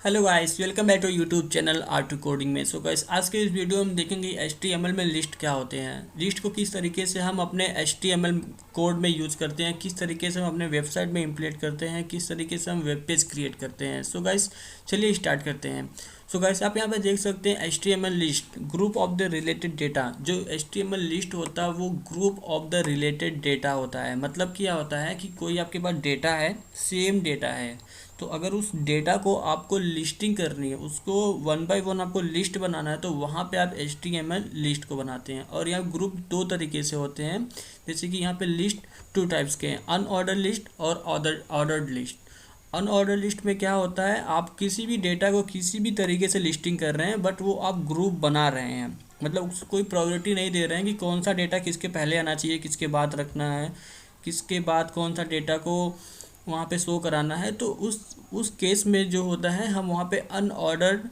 Hello guys, welcome back to YouTube channel R two coding में। So guys, आज के इस वीडियो में हम देखेंगे HTML में लिस्ट क्या होते हैं, लिस्ट को किस तरीके से हम अपने HTML कोड में यूज़ करते हैं, किस तरीके से हम अपने वेबसाइट में इंप्लीमेंट करते हैं, किस तरीके से हम वेब पेज क्रिएट करते हैं। सो गाइस, चलिए स्टार्ट करते हैं। सो गाइस, आप यहाँ पे देख सकते हैं HTML list group of the related data. जो HTML लिस्ट होता है वो group of the related data होता है। मतलब क्या होता है कि कोई आपके पास डेटा है, सेम डेटा है, तो अगर उस डेटा को आपको लिस्टिंग करनी है, उसको वन बाय वन आपको लिस्ट बनाना है, तो वहाँ पे आप HTML लिस्ट को बनाते हैं। और यहाँ ग्रुप दो तरीके से होते हैं, जैसे कि यहाँ पे लिस्ट टू टाइप्स के हैं, अनऑर्डर लिस्ट और ऑर्डर्ड लिस्ट। अनऑर्डर लिस्ट में क्या होता है, आप किसी भी डेटा को किसी भी तरीके से लिस्टिंग कर रहे हैं, बट वो आप ग्रुप बना रहे हैं। मतलब उसको कोई प्रायोरिटी नहीं दे रहे हैं कि कौन सा डेटा किसके पहले आना चाहिए, किसके बाद रखना है, किसके बाद कौन सा डेटा को वहाँ पे शो कराना है। तो उस केस में जो होता है, हम वहाँ पे अनऑर्डर्ड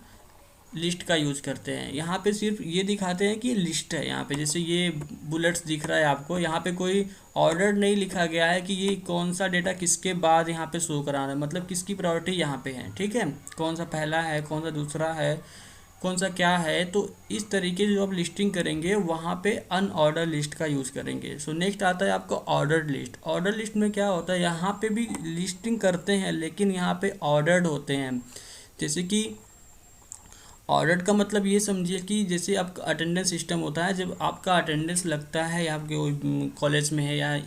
लिस्ट का यूज़ करते हैं। यहाँ पे सिर्फ ये दिखाते हैं कि लिस्ट है। यहाँ पे जैसे ये बुलेट्स दिख रहा है आपको, यहाँ पे कोई ऑर्डर नहीं लिखा गया है कि ये कौन सा डेटा किसके बाद यहाँ पे शो कराना है, मतलब किसकी प्रायोरिटी यहाँ पे है। ठीक है, कौन सा पहला है, कौन सा दूसरा है, कौन सा क्या है। तो इस तरीके से जो आप लिस्टिंग करेंगे वहाँ पे अनऑर्डर लिस्ट का यूज़ करेंगे। सो नेक्स्ट आता है आपको ऑर्डर्ड लिस्ट। ऑर्डर लिस्ट में क्या होता है, यहाँ पे भी लिस्टिंग करते हैं लेकिन यहाँ पे ऑर्डर्ड होते हैं। जैसे कि ऑर्डर्ड का मतलब ये समझिए कि जैसे आपका अटेंडेंस सिस्टम होता है, जब आपका अटेंडेंस लगता है या आपके कॉलेज में है या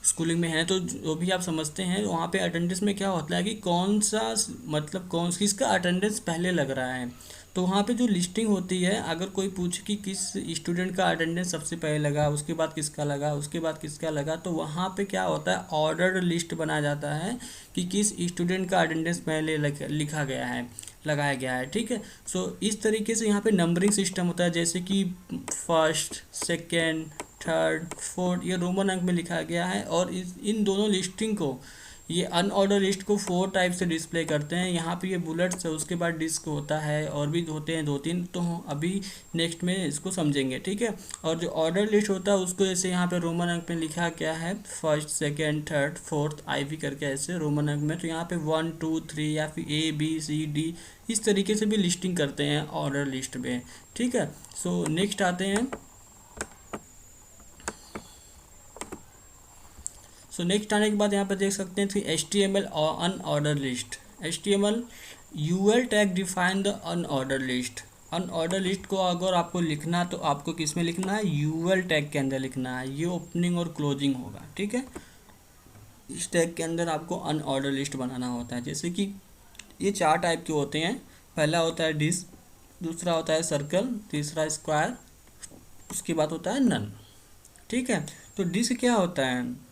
स्कूलिंग में है, तो जो भी आप समझते हैं वहाँ पे अटेंडेंस में क्या होता है कि कौन सा, मतलब कौन किसका अटेंडेंस पहले लग रहा है। तो वहाँ पे जो लिस्टिंग होती है, अगर कोई पूछे कि किस स्टूडेंट का अटेंडेंस सबसे पहले लगा, उसके बाद किसका लगा, उसके बाद किसका लगा, तो वहाँ पे क्या होता है, ऑर्डर लिस्ट बनाया जाता है कि किस स्टूडेंट का अटेंडेंस पहले लिखा गया है, लगाया गया है। ठीक है, सो इस तरीके से यहाँ पे नंबरिंग सिस्टम होता है, जैसे कि फर्स्ट, सेकेंड, थर्ड, फोर्थ, ये रोमन अंक में लिखा गया है। और इन दोनों लिस्टिंग को, ये अनऑर्डर लिस्ट को 4 टाइप से डिस्प्ले करते हैं। यहाँ पे ये बुलेट्स है, उसके बाद डिस्क होता है, और भी होते हैं 2-3, तो अभी नेक्स्ट में इसको समझेंगे। ठीक है, और जो ऑर्डर लिस्ट होता है उसको जैसे यहाँ पे रोमन अंक में लिखा क्या है, first, second, third, fourth, IV करके ऐसे रोमन अंक में। तो यहाँ पे 1 2 3 या फिर ABCD इस तरीके से भी लिस्टिंग करते हैं ऑर्डर लिस्ट में। ठीक है, सो नेक्स्ट आते हैं। सो नेक्स्ट आने के बाद यहाँ पर देख सकते हैं कि HTML और unordered list. HTML UL tag define the unordered list. Unordered list को अगर आपको लिखना, तो आपको किस में लिखना है, UL टैग के अंदर लिखना है। ये ओपनिंग और क्लोजिंग होगा। ठीक है, इस टैग के अंदर आपको अनऑर्डर लिस्ट बनाना होता है। जैसे कि ये 4 टाइप के होते हैं। पहला होता है डिस्क, दूसरा होता है सर्कल, तीसरा स्क्वायर, उसके बाद होता है नन। ठीक है, तो डिस्क क्या होता है,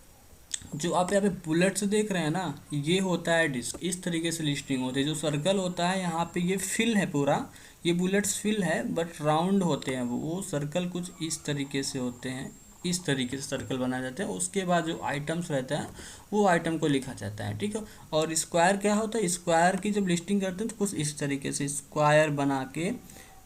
जो आप यहाँ पे बुलेट्स देख रहे हैं ना, ये होता है डिस्क। इस तरीके से लिस्टिंग होती है। जो सर्कल होता है, यहाँ पे ये फिल है पूरा, ये बुलेट्स फिल है बट राउंड होते हैं। वो सर्कल कुछ इस तरीके से होते हैं, इस तरीके से सर्कल बनाए जाते हैं। उसके बाद जो आइटम्स रहते हैं वो आइटम को लिखा जाता है। ठीक है, और स्क्वायर क्या होता है, स्क्वायर की जब लिस्टिंग करते हैं तो कुछ इस तरीके से स्क्वायर बना के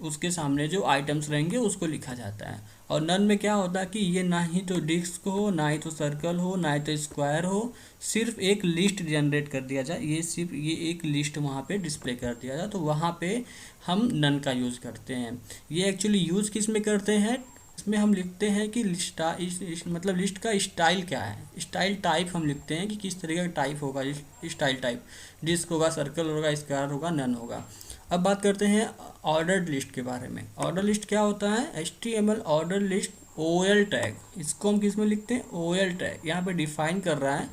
उसके सामने जो आइटम्स रहेंगे उसको लिखा जाता है। और नन में क्या होता है कि ये ना ही तो डिस्क हो, ना ही तो सर्कल हो, ना ही तो स्क्वायर हो, सिर्फ एक लिस्ट जनरेट कर दिया जाए। ये सिर्फ ये एक लिस्ट वहाँ पे डिस्प्ले कर दिया जाए, तो वहाँ पे हम नन का यूज़ करते हैं। ये एक्चुअली यूज़ किस में करते हैं, इसमें हम लिखते हैं कि मतलब लिस्ट का स्टाइल क्या है, स्टाइल टाइप हम लिखते हैं कि किस तरीके का टाइप होगा। स्टाइल टाइप डिस्क होगा, सर्कल होगा, स्क्वायर होगा, नन होगा। अब बात करते हैं ऑर्डर्ड लिस्ट के बारे में। ऑर्डर लिस्ट क्या होता है, HTML order list OL tag, इसको हम किस में लिखते हैं, OL टैग। यहाँ पे डिफाइन कर रहा है।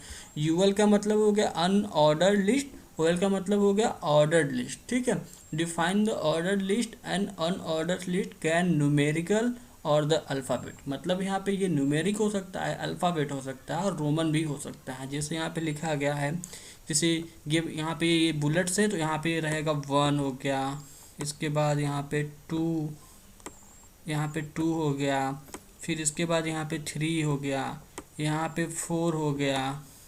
UL का मतलब हो गया अनऑर्डर्ड लिस्ट, OL का मतलब हो गया ऑर्डर्ड लिस्ट। ठीक है, define the ordered list and unordered list can numerical और द अल्फ़ाबेट। मतलब यहाँ पे ये न्यूमेरिक हो सकता है, अल्फ़ाबेट हो सकता है, और रोमन भी हो सकता है। जैसे यहाँ पे लिखा गया है, जैसे ये यहाँ पे ये बुलेट्स है, तो यहाँ पे रहेगा 1 हो गया, इसके बाद यहाँ पे 2, यहाँ पे 2 हो गया, फिर इसके बाद यहाँ पे 3 हो गया, यहाँ पे 4 हो गया,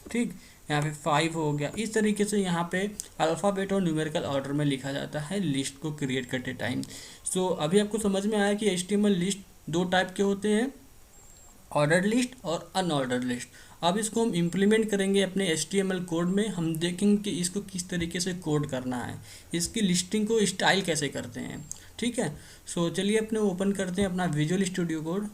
ठीक, यहाँ पे 5 हो गया। इस तरीके से यहाँ पे अल्फ़ाबेट और न्यूमेरिकल ऑर्डर में लिखा जाता है लिस्ट को क्रिएट करते टाइम। सो अभी आपको समझ में आया कि HTML लिस्ट 2 टाइप के होते हैं, ऑर्डर लिस्ट और अनऑर्डर लिस्ट। अब इसको हम इम्प्लीमेंट करेंगे अपने HTML कोड में। हम देखेंगे कि इसको किस तरीके से कोड करना है, इसकी लिस्टिंग को स्टाइल कैसे करते हैं। ठीक है, सो चलिए अपने ओपन करते हैं अपना विजुअल स्टूडियो कोड।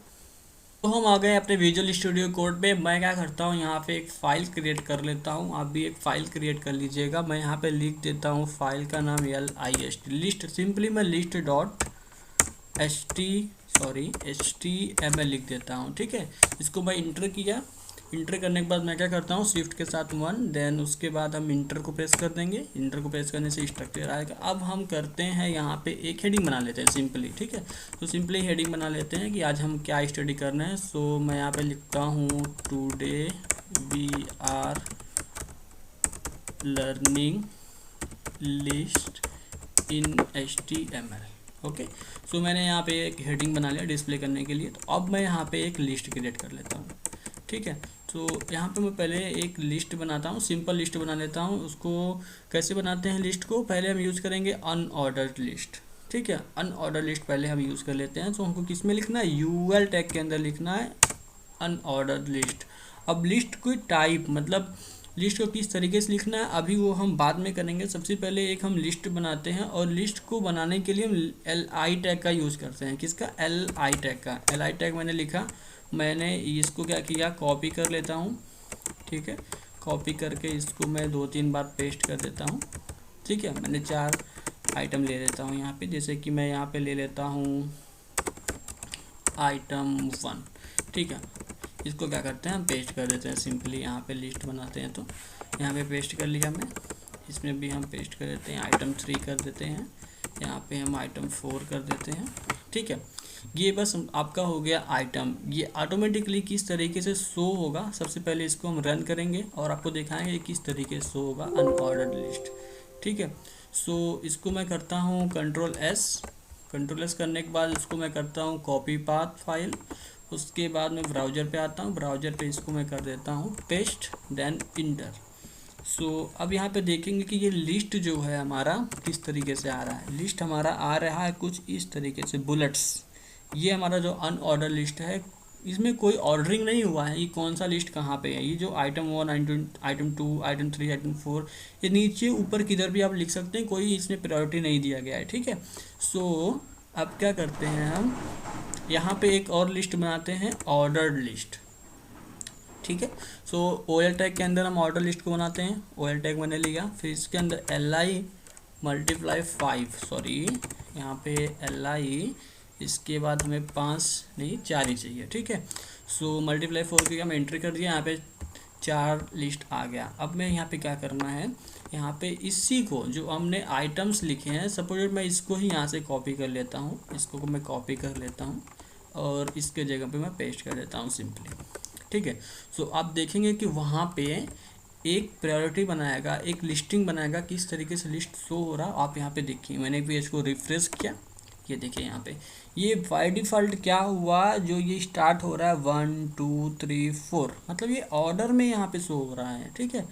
तो हम आ गए अपने विजुअल स्टूडियो कोड पे। मैं क्या करता हूँ, यहाँ पे एक फ़ाइल क्रिएट कर लेता हूँ। आप भी एक फ़ाइल क्रिएट कर लीजिएगा। मैं यहाँ पे लिख देता हूँ फाइल का नाम LIST लिस्ट। सिंपली मैं लिस्ट डॉट HTML लिख देता हूँ। ठीक है, इसको मैं इंटर किया। इंटर करने के बाद मैं क्या करता हूँ, शिफ्ट के साथ 1, देन उसके बाद हम इंटर को प्रेस कर देंगे। इंटर को प्रेस करने से स्ट्रक्चर आएगा। अब हम करते हैं यहाँ पे एक हेडिंग बना लेते हैं सिंपली। ठीक है, तो सिंपली हेडिंग बना लेते हैं कि आज हम क्या स्टडी कर रहे हैं। सो मैं यहाँ पे लिखता हूँ today we are learning list in HTML। Okay, so मैंने यहाँ पे एक हेडिंग बना लिया डिस्प्ले करने के लिए। तो अब मैं यहाँ पे एक लिस्ट क्रिएट कर लेता हूँ। ठीक है, तो यहाँ पे मैं पहले एक लिस्ट बनाता हूँ, सिंपल लिस्ट बना लेता हूँ। उसको कैसे बनाते हैं लिस्ट को, पहले हम यूज़ करेंगे अनऑर्डर्ड लिस्ट। ठीक है, अनऑर्डर लिस्ट पहले हम यूज़ कर लेते हैं। तो हमको किस में लिखना है, UL टैग के अंदर लिखना है अनऑर्डर्ड लिस्ट। अब लिस्ट कोई टाइप, मतलब लिस्ट को किस तरीके से लिखना है अभी वो हम बाद में करेंगे। सबसे पहले एक हम लिस्ट बनाते हैं, और लिस्ट को बनाने के लिए हम LI टैग का यूज़ करते हैं। किसका, LI टैग का। LI टैग मैंने लिखा, मैंने इसको क्या किया, कॉपी कर लेता हूँ। ठीक है, कॉपी करके इसको मैं 2-3 बार पेस्ट कर देता हूँ। ठीक है, मैंने 4 आइटम ले लेता हूँ यहाँ पे। जैसे कि मैं यहाँ पे ले लेता हूँ आइटम 1। ठीक है, इसको क्या करते हैं, हम पेस्ट कर देते हैं सिंपली। यहाँ पे लिस्ट बनाते हैं तो यहाँ पे पेस्ट कर लिया मैं। इसमें भी हम पेस्ट कर देते हैं, आइटम 3 कर देते हैं। यहाँ पे हम आइटम 4 कर देते हैं। ठीक है, ये बस आपका हो गया आइटम। ये ऑटोमेटिकली किस तरीके से शो होगा, सबसे पहले इसको हम रन करेंगे और आपको दिखाएंगे किस तरीके से शो होगा अनऑर्डर्ड लिस्ट। ठीक है, सो इसको मैं करता हूँ कंट्रोल एस करने के बाद इसको मैं करता हूँ कॉपी पाथ फाइल। उसके बाद मैं ब्राउज़र पे आता हूँ, ब्राउज़र पे इसको मैं कर देता हूँ पेस्ट, देन इंटर। सो अब यहाँ पे देखेंगे कि ये लिस्ट जो है हमारा किस तरीके से आ रहा है। लिस्ट हमारा आ रहा है कुछ इस तरीके से, बुलेट्स। ये हमारा जो अनऑर्डर लिस्ट है, इसमें कोई ऑर्डरिंग नहीं हुआ है। ये कौन सा लिस्ट कहाँ पे है, ये जो आइटम 1, आइटम 2, आइटम 3, आइटम 4, ये नीचे ऊपर किधर भी आप लिख सकते हैं, कोई इसमें प्रायोरिटी नहीं दिया गया है। ठीक है, सो अब क्या करते हैं, हम यहाँ पे एक और लिस्ट बनाते हैं, ऑर्डर्ड लिस्ट। ठीक है, सो OL टैग के अंदर हम ऑर्डर लिस्ट को बनाते हैं। OL टैग मैंने लिया, फिर इसके अंदर LI × 5, सॉरी यहाँ पे LI, इसके बाद हमें 5 नहीं 4 ही चाहिए। ठीक है, सो × 4 किया, मैं एंट्री कर दिया। यहाँ पे 4 लिस्ट आ गया। अब मैं यहाँ पे क्या करना है, यहाँ पे इसी को जो हमने आइटम्स लिखे हैं, सपोज मैं इसको ही यहाँ से कॉपी कर लेता हूँ। इसको मैं कॉपी कर लेता हूँ और इसके जगह पे मैं पेस्ट कर देता हूँ सिंपली। ठीक है, सो आप देखेंगे कि वहाँ पे एक प्रायोरिटी बनाएगा, एक लिस्टिंग बनाएगा, किस तरीके से लिस्ट शो हो रहा। आप यहाँ पे देखिए, मैंने पेज को रिफ्रेश किया, ये देखिए यहाँ पे ये बाय डिफ़ॉल्ट क्या हुआ, जो ये स्टार्ट हो रहा है 1 2 3 4, मतलब ये ऑर्डर में यहाँ पे शो हो रहा है। ठीक है,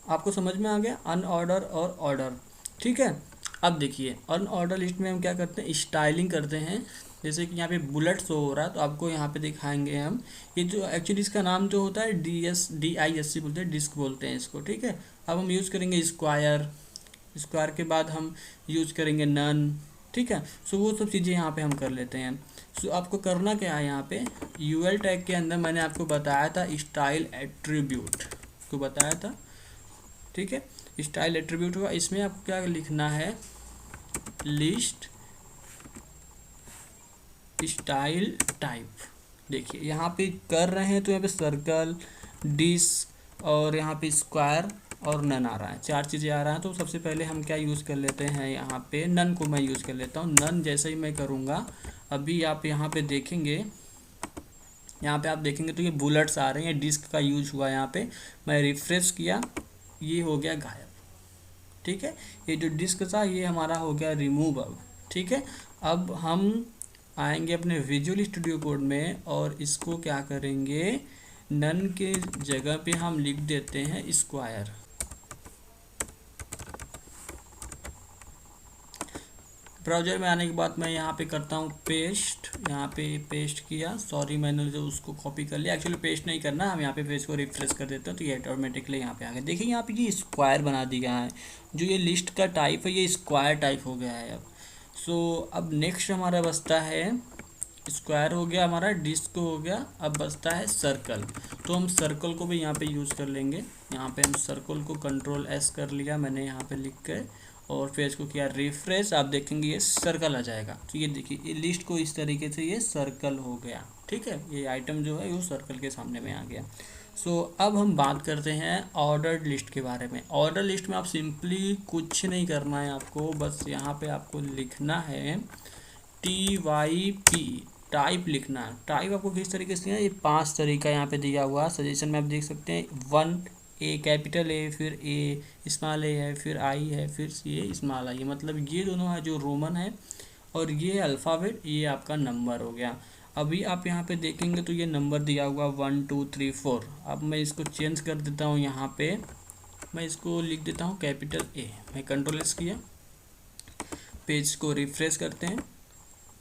आपको समझ में आ गया, अनऑर्डर और ऑर्डर। ठीक है, अब देखिए अनऑर्डर लिस्ट में हम क्या करते हैं, स्टाइलिंग करते हैं। जैसे कि यहाँ पे बुलेट शो हो रहा है, तो आपको यहाँ पे दिखाएंगे हम। ये जो एक्चुअली इसका नाम जो होता है DISC बोलते हैं, डिस्क बोलते हैं इसको। ठीक है, अब हम यूज़ करेंगे स्क्वायर के बाद हम यूज़ करेंगे नन। ठीक है, सो वो सब चीज़ें यहाँ पे हम कर लेते हैं। सो आपको करना क्या है, यहाँ पे UL टैग के अंदर मैंने आपको बताया था स्टाइल एट्रीब्यूट को बताया था। ठीक है, स्टाइल एट्रीब्यूट हुआ, इसमें आपको क्या लिखना है, लिस्ट स्टाइल टाइप। देखिए यहाँ पे कर रहे हैं तो यहाँ पे सर्कल, डिस्क और यहाँ पे स्क्वायर और नन आ रहा है, 4 चीज़ें आ रहा है। तो सबसे पहले हम क्या यूज़ कर लेते हैं, यहाँ पे नन को मैं यूज़ कर लेता हूँ। नन जैसे ही मैं करूँगा, अभी आप यहाँ पे देखेंगे, तो ये बुलेट्स आ रहे हैं, डिस्क का यूज हुआ यहाँ पे। मैं रिफ्रेश किया, ये हो गया गायब। ठीक है, ये जो डिस्क था ये हमारा हो गया रिमूव अब। ठीक है, अब हम आएंगे अपने विजुअल स्टूडियो कोड में और इसको क्या करेंगे, नन के जगह पे हम लिख देते हैं स्क्वायर। ब्राउज़र में आने के बाद मैं यहाँ पे करता हूँ पेस्ट, यहाँ पे पेस्ट किया, सॉरी मैंने जो उसको कॉपी कर लिया, एक्चुअली पेस्ट नहीं करना, हम यहाँ पे पेज को रिफ्रेश कर देते हैं तो ये ऑटोमेटिकली यहाँ पे आ गया। देखिए यहाँ पे ये स्क्वायर बना दिया है, जो ये लिस्ट का टाइप है ये स्क्वायर टाइप हो गया है अब। सो अब नेक्स्ट हमारा बचता है, स्क्वायर हो गया हमारा, डिस्क हो गया, अब बचता है सर्कल। तो हम सर्कल को भी यहाँ पे यूज़ कर लेंगे। यहाँ पे हम सर्कल को कंट्रोल एस कर लिया मैंने यहाँ पे लिख के, और फिर इसको किया रिफ्रेश, आप देखेंगे ये सर्कल आ जाएगा। तो ये देखिए ये लिस्ट को इस तरीके से ये सर्कल हो गया, ठीक है, ये आइटम जो है वो सर्कल के सामने में आ गया। सो अब हम बात करते हैं ऑर्डर लिस्ट के बारे में। ऑर्डर लिस्ट में आप सिंपली कुछ नहीं करना है आपको, बस यहाँ पे आपको लिखना है TYP, टाइप लिखना है। टाइप आपको किस तरीके से है, ये 5 तरीका यहाँ पे दिया हुआ है सजेशन में, आप देख सकते हैं 1 A कैपिटल A, फिर A स्मॉल A है, फिर I है, फिर C स्मॉल I है, मतलब ये दोनों है जो रोमन है और ये अल्फ़ाबेट, ये आपका नंबर हो गया। अभी आप यहाँ पे देखेंगे तो ये नंबर दिया हुआ 1 2 3 4। अब मैं इसको चेंज कर देता हूँ, यहाँ पे मैं इसको लिख देता हूँ कैपिटल A। मैं कंट्रोल एस किया, पेज को रिफ्रेश करते हैं,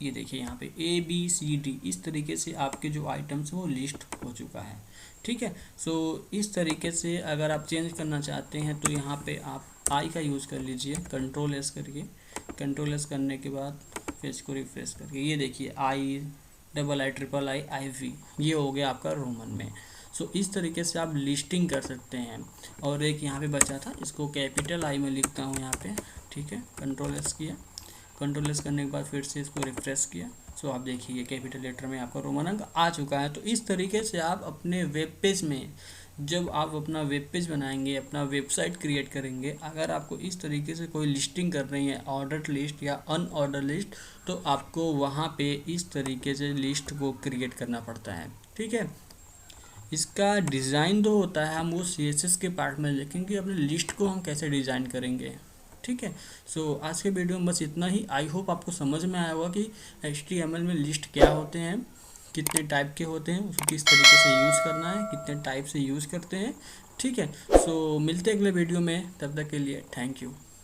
ये देखिए यहाँ पे ABCD इस तरीके से आपके जो आइटम्स हैं वो लिस्ट हो चुका है, ठीक है। सो इस तरीके से अगर आप चेंज करना चाहते हैं तो यहाँ पे आप I का यूज़ कर लीजिए, कंट्रोल एस करके। कंट्रोल एस करने के बाद फिर इसको रिफ्रेश करके ये देखिए IIIIV ये हो गया आपका रोमन में। सो इस तरीके से आप लिस्टिंग कर सकते हैं। और एक यहाँ पे बचा था, इसको कैपिटल I में लिखता हूँ यहाँ पे, ठीक है, कंट्रोल एस किया। कंट्रोल एस करने के बाद फिर से इसको रिफ्रेश किया। सो आप देखिए कैपिटल लेटर में आपका रोमन अंक आ चुका है। तो इस तरीके से आप अपने वेब पेज में, जब आप अपना वेब पेज बनाएंगे, अपना वेबसाइट क्रिएट करेंगे, अगर आपको इस तरीके से कोई लिस्टिंग कर रही है, ऑर्डर लिस्ट या अनऑर्डर लिस्ट, तो आपको वहाँ पे इस तरीके से लिस्ट को क्रिएट करना पड़ता है, ठीक है। इसका डिज़ाइन जो होता है हम वो CSS के पार्ट में देखेंगे, अपने लिस्ट को हम कैसे डिज़ाइन करेंगे, ठीक है। सो आज के वीडियो में बस इतना ही। आई होप आपको समझ में आया होगा कि HTML में लिस्ट क्या होते हैं, कितने टाइप के होते हैं, उसको किस तरीके से यूज़ करना है, कितने टाइप से यूज़ करते हैं, ठीक है। सो मिलते हैं अगले वीडियो में, तब तक के लिए थैंक यू।